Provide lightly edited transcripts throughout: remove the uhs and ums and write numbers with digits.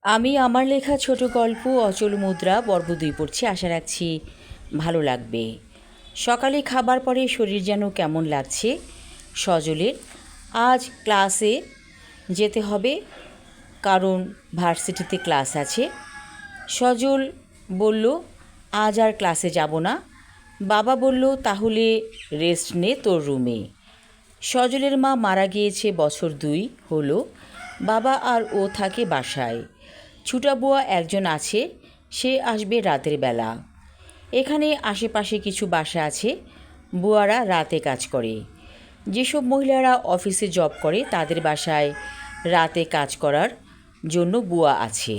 আমি আমার লেখা ছোট গল্প অচল মুদ্রা পর্ব ২ পড়ছি। আশা রাখছি ভালো লাগবে। সকালে খাবার পরে শরীর যেন কেমন লাগছে সজলের। আজ ক্লাসে যেতে হবে, কারণ ভার্সিটিতে ক্লাস আছে। সজল বলল, আজ আর ক্লাসে যাব না। বাবা বলল, তাহলে রেস্ট নে তোর রুমে। সজলের মা মারা গিয়েছে বছর ২ হলো। বাবা আর ও থাকে বাসায়। ছুটা বুয়া একজন আছে, সে আসবে রাতের বেলা। এখানে আশেপাশে কিছু বাসা আছে, বুয়ারা রাতে কাজ করে। যেসব মহিলারা অফিসে জব করে তাদের বাসায় রাতে কাজ করার জন্য বুয়া আছে।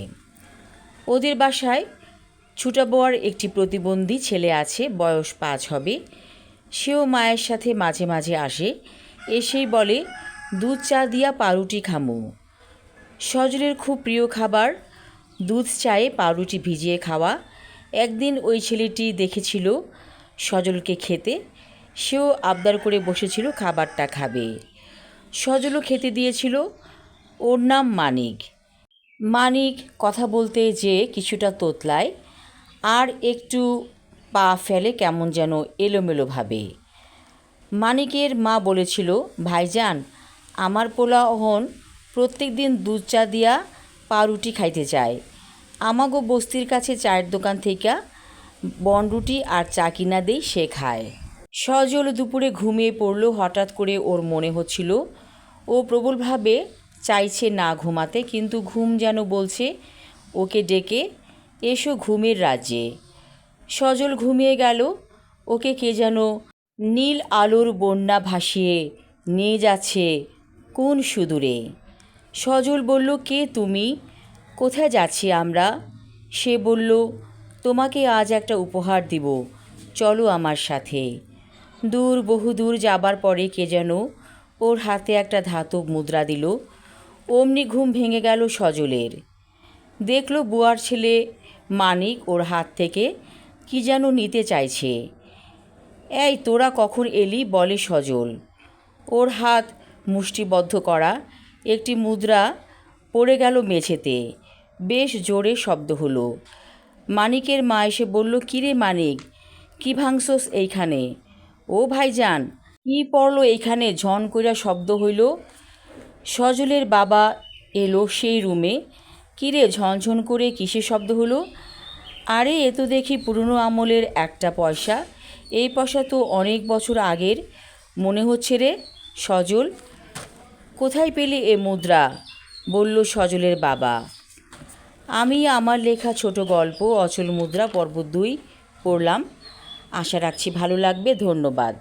ওদের বাসায় ছুটা বুয়ার একটি প্রতিবন্ধী ছেলে আছে, বয়স ৫ হবে। সেও মায়ের সাথে মাঝে মাঝে আসে, এসেই বলে, দুধ চা দিয়া পাউরুটি খামু। সজলের খুব প্রিয় খাবার দুধ চায়ে পাউরুটি ভিজিয়ে খাওয়া। একদিন ওই ছেলেটি দেখেছিল সজলকে খেতে, সেও আবদার করে বসেছিল খাবারটা খাবে। সজলও খেতে দিয়েছিল। ওর নাম মানিক। মানিক কথা বলতে যেয়ে কিছুটা তোতলায়, আর একটু পা ফেলে কেমন যেন এলোমেলোভাবে। মানিকের মা বলেছিল, ভাইজান, আমার পোলা অহন প্রত্যেক দিন দুধ চা দিয়া পাউরুটি খাইতে চায়। আমাগো বস্তির কাছে চায়ের দোকান থেকে বনরুটি আর চা কিনা দেই, সে খায়। সজল দুপুরে ঘুমিয়ে পড়ল। হঠাৎ করে ওর মনে হচ্ছিল ও প্রবলভাবে চাইছে না ঘুমাতে, কিন্তু ঘুম যেন বলছে ওকে ডেকে, এসো ঘুমের রাজ্যে। সজল ঘুমিয়ে গেল। ওকে কে যেন নীল আলোর বন্যা ভাসিয়ে নিয়ে যাচ্ছে কোন সুদূরে। সজল বলল, কে তুমি? কোথায় যাচ্ছি আমরা? সে বলল, তোমাকে আজ একটা উপহার দিব, চলো আমার সাথে। দূর, বহু দূর যাবার পরে কে যেন ওর হাতে একটা ধাতব মুদ্রা দিল। অমনি ঘুম ভেঙে গেল সজলের। দেখল বুয়ার ছেলে মানিক ওর হাত থেকে কি যেন নিতে চাইছে। এই তোরা কখন এলি, বলে সজল। ওর হাত মুষ্টিবদ্ধ করা একটি মুদ্রা পড়ে গেল মেঝেতে। বেশ জোরে শব্দ হলো। মানিকের মা এসে বলল, কিরে মানিক, কি ভাঙছস এইখানে? ও ভাইজান, কি পড়লো এইখানে? ঝন কইরা শব্দ হইল। সজলের বাবা এলো সেই রুমে। কিরে, ঝনঝন করে কিসের শব্দ হলো? আরে, এ তো দেখি পুরনো আমলের একটা পয়সা। এই পয়সা তো অনেক বছর আগের মনে হচ্ছে রে সজল। কোথায় পেলি এ মুদ্রা? বলল সজলের বাবা। আমি আমার লেখা ছোট গল্প অচল মুদ্রা পর্ব ২ পড়লাম। আশা রাখছি ভালো লাগবে। ধন্যবাদ।